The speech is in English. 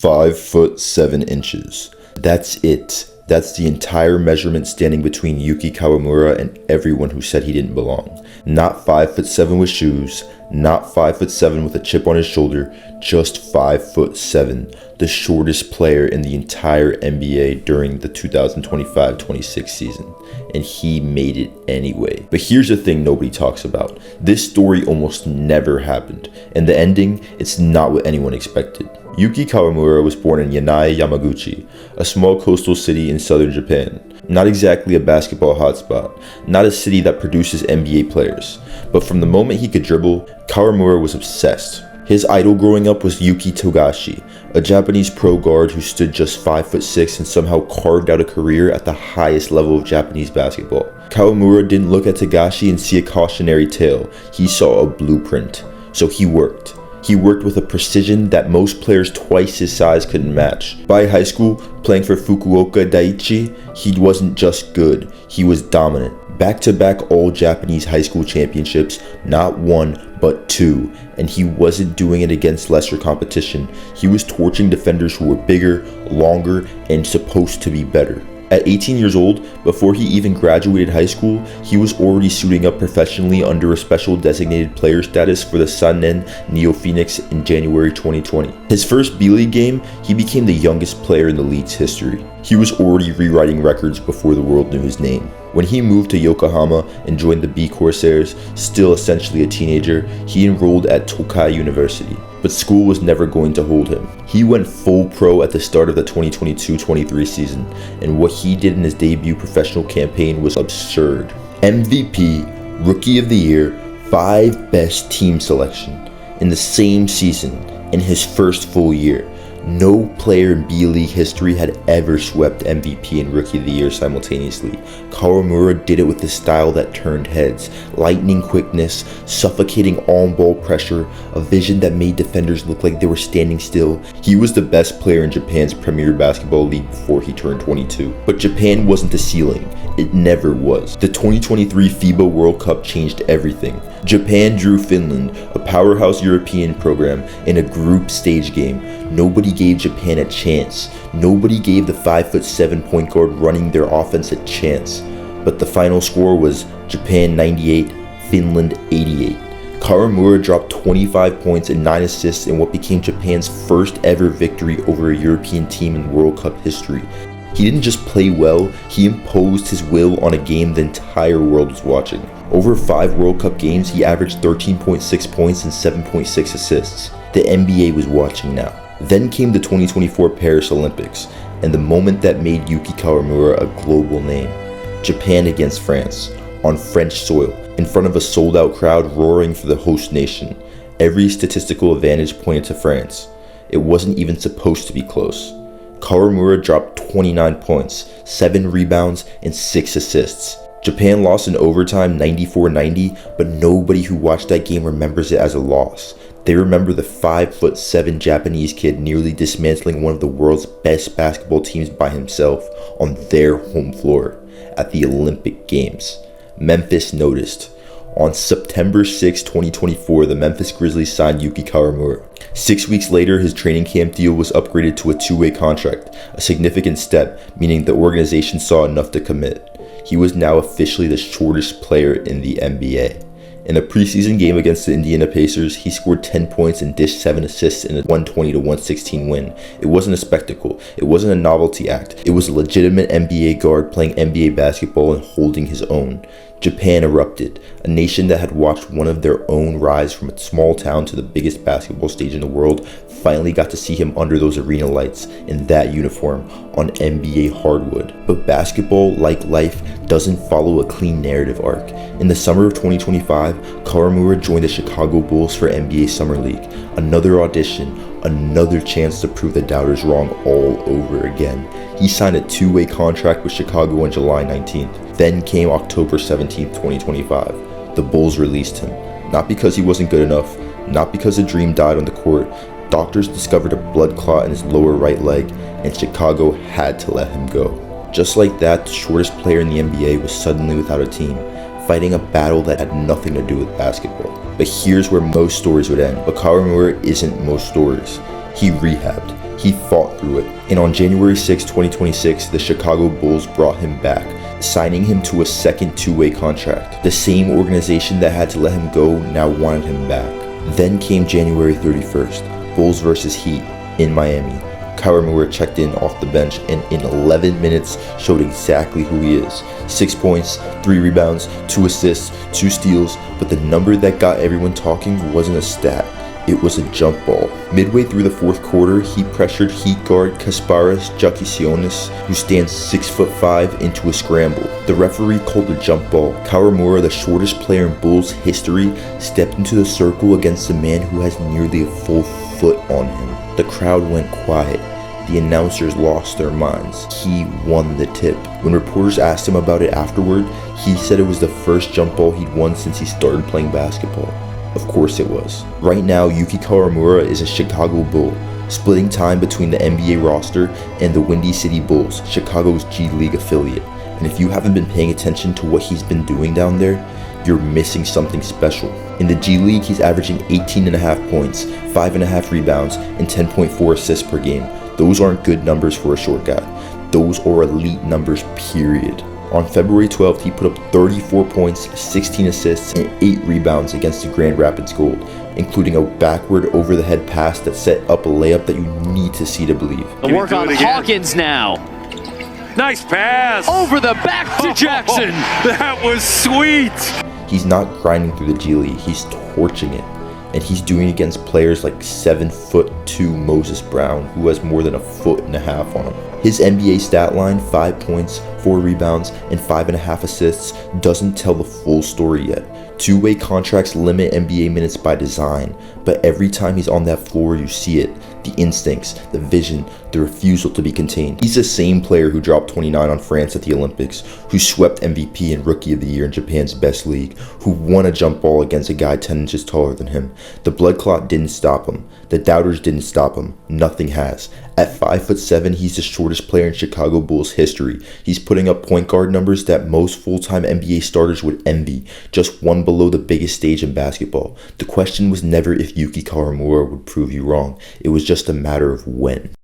5'7". That's it. That's the entire measurement standing between Yuki Kawamura and everyone who said he didn't belong. Not 5'7" with shoes, not 5'7" with a chip on his shoulder, just 5'7", the shortest player in the entire NBA during the 2025-26 season. And he made it anyway. But here's the thing nobody talks about. This story almost never happened, and the ending, it's not what anyone expected. Yuki Kawamura was born in Yanai, Yamaguchi, a small coastal city in southern Japan. Not exactly a basketball hotspot, not a city that produces NBA players, but from the moment he could dribble, Kawamura was obsessed. His idol growing up was Yuki Togashi, a Japanese pro guard who stood just 5'6" and somehow carved out a career at the highest level of Japanese basketball. Kawamura didn't look at Togashi and see a cautionary tale, he saw a blueprint. So he worked. He worked with a precision that most players twice his size couldn't match. By high school, playing for Fukuoka Daiichi, he wasn't just good, he was dominant. Back-to-back all Japanese high school championships, not one, but two. And he wasn't doing it against lesser competition. He was torching defenders who were bigger, longer, and supposed to be better. At 18 years old, before he even graduated high school, he was already suiting up professionally under a special designated player status for the Sannen Neo Phoenix in January 2020. His first B-League game, he became the youngest player in the league's history. He was already rewriting records before the world knew his name. When he moved to Yokohama and joined the B Corsairs, still essentially a teenager, he enrolled at Tokai University. But school was never going to hold him. He went full pro at the start of the 2022-23 season, and what he did in his debut professional campaign was absurd. MVP, Rookie of the Year, 5 best team selection in the same season in his first full year. No player in B-League history had ever swept MVP and Rookie of the Year simultaneously. Kawamura did it with a style that turned heads, lightning quickness, suffocating on-ball pressure, a vision that made defenders look like they were standing still. He was the best player in Japan's Premier Basketball League before he turned 22. But Japan wasn't the ceiling. It never was. The 2023 FIBA World Cup changed everything. Japan drew Finland, a powerhouse European program, in a group stage game. Nobody gave Japan a chance. Nobody gave the 5'7" point guard running their offense a chance. But the final score was Japan 98, Finland 88. Kawamura dropped 25 points and 9 assists in what became Japan's first ever victory over a European team in World Cup history. He didn't just play well, he imposed his will on a game the entire world was watching. Over 5 World Cup games, he averaged 13.6 points and 7.6 assists. The NBA was watching now. Then came the 2024 Paris Olympics, and the moment that made Yuki Kawamura a global name. Japan against France, on French soil, in front of a sold-out crowd roaring for the host nation. Every statistical advantage pointed to France. It wasn't even supposed to be close. Kawamura dropped 29 points, 7 rebounds, and 6 assists. Japan lost in overtime 94-90, but nobody who watched that game remembers it as a loss. They remember the 5'7" Japanese kid nearly dismantling one of the world's best basketball teams by himself on their home floor at the Olympic Games. Memphis noticed. On September 6, 2024, the Memphis Grizzlies signed Yuki Kawamura. 6 weeks later, his training camp deal was upgraded to a 2-way contract, a significant step, meaning the organization saw enough to commit. He was now officially the shortest player in the NBA. In a preseason game against the Indiana Pacers, he scored 10 points and dished 7 assists in a 120-116 win. It wasn't a spectacle. It wasn't a novelty act. It was a legitimate NBA guard playing NBA basketball and holding his own. Japan erupted, a nation that had watched one of their own rise from a small town to the biggest basketball stage in the world, finally got to see him under those arena lights in that uniform on NBA hardwood. But basketball, like life, doesn't follow a clean narrative arc. In the summer of 2025, Kawamura joined the Chicago Bulls for NBA Summer League. Another audition, another chance to prove the doubters wrong all over again. He signed a 2-way contract with Chicago on July 19th. Then came October 17th, 2025. The Bulls released him. Not because he wasn't good enough, not because the dream died on the court. Doctors discovered a blood clot in his lower right leg, and Chicago had to let him go. Just like that, the shortest player in the NBA was suddenly without a team, fighting a battle that had nothing to do with basketball. But here's where most stories would end. But Kawamura isn't most stories. He rehabbed. He fought through it, and on January 6, 2026, the Chicago Bulls brought him back, signing him to a second two-way contract. The same organization that had to let him go now wanted him back. Then came January 31st, Bulls versus Heat in Miami. Kawamura checked in off the bench and in 11 minutes showed exactly who he is. 6 points, 3 rebounds, 2 assists, 2 steals, but the number that got everyone talking wasn't a stat. It was a jump ball. Midway through the fourth quarter, he pressured Heat guard Kasparas Jakisionis, who stands 6'5", into a scramble. The referee called a jump ball. Kawamura, the shortest player in Bulls history, stepped into the circle against a man who has nearly a full foot on him. The crowd went quiet. The announcers lost their minds. He won the tip. When reporters asked him about it afterward, he said it was the first jump ball he'd won since he started playing basketball. Of course it was. Right now, Yuki Kawamura is a Chicago Bull, splitting time between the NBA roster and the Windy City Bulls, Chicago's G League affiliate. And if you haven't been paying attention to what he's been doing down there, you're missing something special. In the G League, he's averaging 18.5 points, 5.5 rebounds, and 10.4 assists per game. Those aren't good numbers for a short guy. Those are elite numbers, period. On February 12th, he put up 34 points, 16 assists, and 8 rebounds against the Grand Rapids Gold, including a backward over-the-head pass that set up a layup that you need to see to believe. The work on Hawkins now. Nice pass. Over the back to Jackson. That was sweet. He's not grinding through the G League, he's torching it. And he's doing it against players like 7'2" Moses Brown, who has more than a foot and a half on him. His NBA stat line, 5 points, 4 rebounds, and 5.5 assists, doesn't tell the full story yet. Two-way contracts limit NBA minutes by design, but every time he's on that floor, you see it. The instincts, the vision, the refusal to be contained. He's the same player who dropped 29 on France at the Olympics, who swept MVP and Rookie of the Year in Japan's best league, who won a jump ball against a guy 10 inches taller than him. The blood clot didn't stop him. The doubters didn't stop him. Nothing has. At 5'7", he's the shortest player in Chicago Bulls history. He's putting up point guard numbers that most full-time NBA starters would envy, just one below the biggest stage in basketball. The question was never if Yuki Kawamura would prove you wrong. It was just a matter of when.